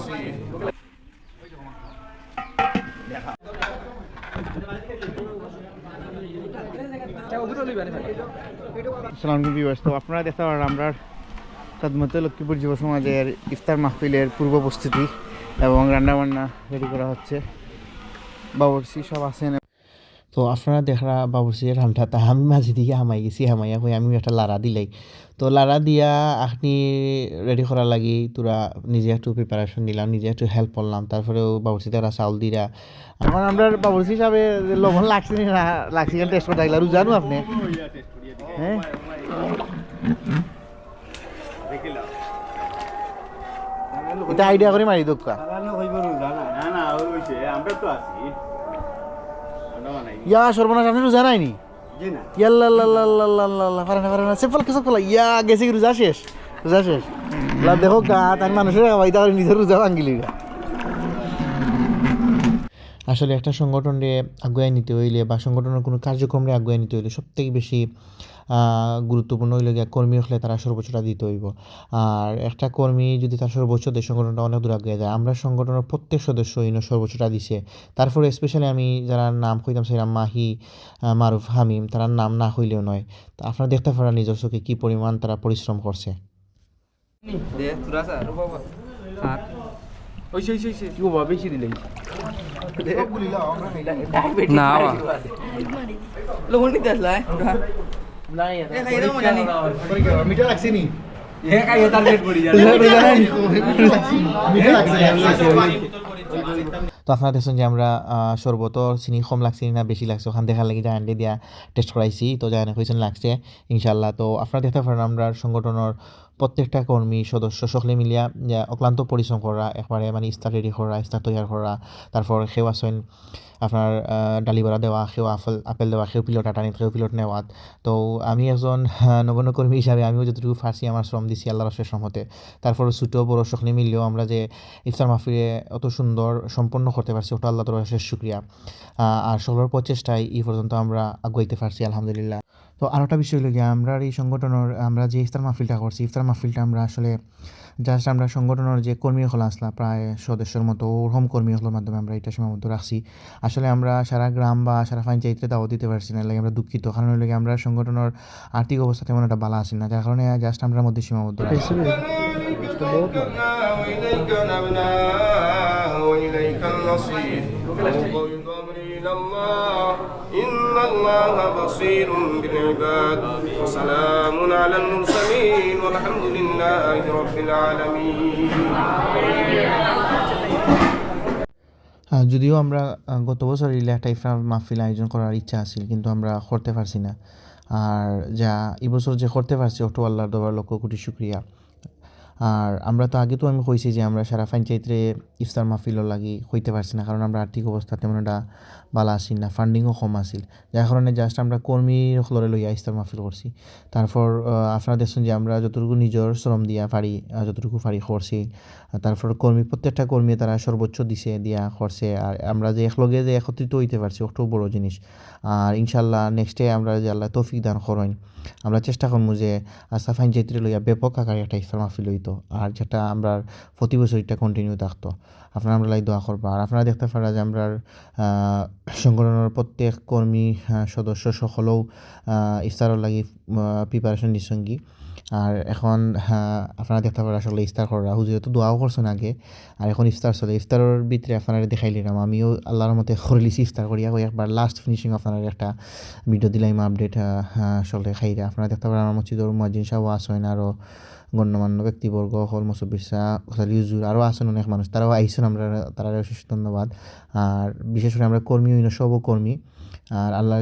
النصير আসসালামু ভিউয়ার্স, তো আপনারা দেখতে পারেন আমরা খাদমতে লক্ষ্মীপুর যুব সমাজের ইফতার মাহফিলের পূর্ব প্রস্তুতি এবং রান্নাবান্না রেডি করা হচ্ছে। বাবুর্চি সব আছেন। তো আপনারা দেখরা বাবুর্চির রান্নাটা আমি মাঝে দিকে হামাইয়া হয়ে আমি একটা লাড়া দিলাই, তো লাড়া দিয়া আপনি রেডি করার লাগি তোরা নিজে একটু প্রিপারেশন নিলাম, নিজে একটু হেল্প করলাম। তারপরেও বাবুর্চি তারা চাউল দিরা এখন আমরা বাবুর্চি হিসাবে লবণ লাগছে না লাগছে টেস্ট করতে লাগলাম জানো আপনি। হ্যাঁ এটা আইডিয়া করে মারি দোকা ইয়া সর্বনাশ আপনি রোজা নাইনি ইয়া গেছে কি রোজা শেষ দেখো গা তার মানুষের নিজের রোজা ভাঙ্গিলি। আসলে একটা সংগঠনে আগুয়াই নিতে হইলে বা সংগঠনের কোনো কার্যক্রমে আগুয়াই নিতে হইলে সবথেকে বেশি গুরুত্বপূর্ণ হইলে গিয়া কর্মী হলে তারা সর্বোচ্চটা দিতে হইব। আর একটা কর্মী যদি তার সর্বোচ্চ দেয় সংগঠনটা অনেক দূর আগে যায়। আমরা সংগঠনের প্রত্যেক সদস্য সর্বোচ্চটা দিছে। তারপরে স্পেশালি আমি যারা নাম কইতাম সেরাম মাহি, মারুফ, হামিম, তারা নাম না হইলেও নয়। তা আপনারা দেখতে পারেন নিজের চোখে কী পরিমাণ তারা পরিশ্রম করছে। বেশি দিলে না মিঠা লাগছে নি তো আপনারা দেখছেন যে আমরা শরবত চিনি কম লাগছে না বেশি লাগছে ওখান দেখার লাগি জানান্ডে দিয়া টেস্ট করাইছি, তো জানা হয়েছেন লাগছে ইনশাল্লাহ। তো আপনারা দেখতে পারেন আমরা সংগঠনের প্রত্যেকটা কর্মী সদস্য সকলে মিলিয়া অক্লান্ত পরিশ্রম করা, একবারে মানে ইস্তার রেডি করা, ইস্তার তৈরি করা, তারপর খেওয়া সইন আপনার ডালি বড়া দেওয়া, খেও আপেল দেওয়া, খেও পিলট আটানি, খেও পিলট নেওয়াত। তো আমি একজন নগণ্য কর্মী হিসাবে আমিও যতটুকু ফার্সি আমার শ্রম দিছি আল্লাহ রসের সম্মতে। তারপর ছোটো বড়ো সকলে মিললেও আমরা যে ইফতার মাহফিলে অত সুন্দর সম্পন্ন করতে পারছি ওটা আল্লাহ তাআলার শেষ শুকরিয়া। আর সকলের প্রচেষ্টায় এই পর্যন্ত আমরা আগাইতে পারছি আলহামদুলিল্লাহ। তো আর একটা বিষয় হলো গিয়ে আমরা এই সংগঠনের আমরা যে ইফতার মাহফিলটা করছি, ইফতার মাহফিলটা আমরা আসলে জাস্ট আমরা সংগঠনের যে কর্মী হল আসলা প্রায় সদস্যের মতো ওরকম কর্মী হলের মাধ্যমে আমরা এটা সীমাবদ্ধ রাখছি। আসলে আমরা সারা গ্রাম বা সারা পঞ্চায়েতে দাওয়াত দিতে পারছি না, লাগে আমরা দুঃখিত। কারণ হলো আমরা সংগঠনের আর্থিক অবস্থা তেমন একটা ভালো আসি না, যার কারণে জাস্ট আমরা মধ্যে সীমাবদ্ধ রাখছি। إن الله بصير بالعباد وسلام على المرسلين والحمد لله رب العالمين. যদিও আমরা গত বছর একটা ইফতার মাহফিল আয়োজন করার ইচ্ছা আছিল, কিন্তু আমরা করতে পারছি না। আর যা এবছর যে করতে পারছি ওটা আল্লাহর দরবারে লক্ষ কোটি শুকরিয়া। আর আমরা তো আগে তো আমি কইছি যে আমরা সারা পঞ্চায়েতে ইফতার মাহফিলও লাগি হইতে পারছি না, কারণ আমরা আর্থিক অবস্থা তেমন একটা ভালো আসিল না, ফান্ডিংও কম আসিল, যার কারণে জাস্ট আমরা কর্মী হলরে লইয়া ইফতার মাহফিল করছি। তারপর আপনারা দেখছেন যে আমরা যতটুকু নিজের শ্রম দিয়া পারি যতটুকু পারি করছি। তারপর প্রত্যেকটা কর্মী তারা সর্বোচ্চ দিছে দিয়া করছে। আর আমরা যে একলগে যে একত্রিত হইতে পারছি ওটাও বড় জিনিস। আর ইনশাল্লাহ নেক্সটে আমরা যে আল্লাহ তৌফিক দান করেন আমরা চেষ্টা করবো যে আস্থা পঞ্চায়েতে লইয়া ব্যাপক আকারে একটা ইফতার মাহফিল হইতো, আর যেটা আমরা প্রতি বছর এটা কন্টিনিউ থাকতো। আপনারা আমরা লাই দোয়া করবো। আর আপনারা দেখতে পারা যে আমরা সংগঠনের প্রত্যেক কর্মী সদস্য সকলেও ইফতারের লাগি প্রিপারেশন নিসঙ্গী। আর এখন আপনারা দেখতে পারা আসলে ইফতার করা হুজুরে তো দোয়াও করছেন আগে, আর এখন ইফতার চলে। ইফতারের ভিতরে আপনারা দেখাইলাম আমিও আল্লাহর মতে খরলিছি ইফতার করিয়া একবার লাস্ট ফিনিশিং আপনারা একটা ভিডিও দিলাম আপডেট আসলে খাইরা। আপনারা দেখতে পারেন আমার মসজিদের মুয়াজ্জিন সাহেব আসেন, আরও গণ্যমান্য ব্যক্তিবর্গ হল মুসব্বির সাহেব হুজুর আরও আছেন অনেক মানুষ, তারাও আইসেন, আমরা তারা অশেষ ধন্যবাদ। আর বিশেষ করে আমরা কর্মী সব কর্মী। আর আল্লাহ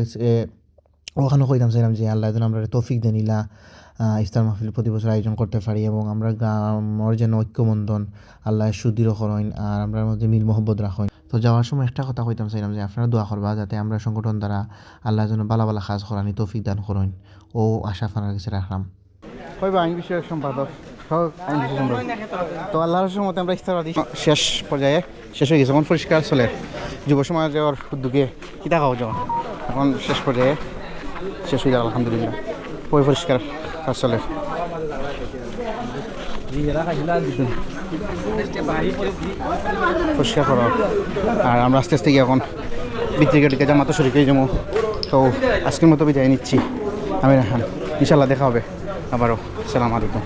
ওখানে কইতাম চাইলাম যে আল্লাহ যেন আমরা তৌফিক দেনিলা ইফতার মাহফিল প্রতি বছর আয়োজন করতে পারি, এবং আমরা গ্রামের যেন ঐক্যবন্ধন আল্লাহ সুদৃঢ় করেন আর আমরা মধ্যে মিল মহব্বত রাখেন। তো যাওয়ার সময় একটা কথা কইতাম চাইলাম যে আপনারা দোয়া করবা যাতে আমরা সংগঠন দ্বারা আল্লাহ যেন বালা বালা কাজ করানি তৌফিক দান করেন, ও আশা আপনার কাছে রাখলাম। কইবা আইন বিষয়ক সম্পাদক আইন বিষয় সম্পাদক। তো আল্লাহর মতে আমরা ইফতার শেষ পর্যায়ে শেষ হয়ে গেছে, এখন পরিষ্কার চলে যুব সমাজের উদ্যোগে কিতা খাওয়া যাওয়া এখন শেষ পর্যায়ে শেষ হয়ে যাবে আলহামদুলিল্লাহ, পরিষ্কার কাজ চলে। পরিষ্কার করো। আর আমরা আস্তে আস্তে গিয়ে এখন বিক্রি গেটিকে জামাতো শরীফে যাবো। তো আজকের মতো বিদায় নিচ্ছি আমি রাহান, ইনশাল্লাহ দেখা হবে আবারও। আসসালামু আলাইকুম।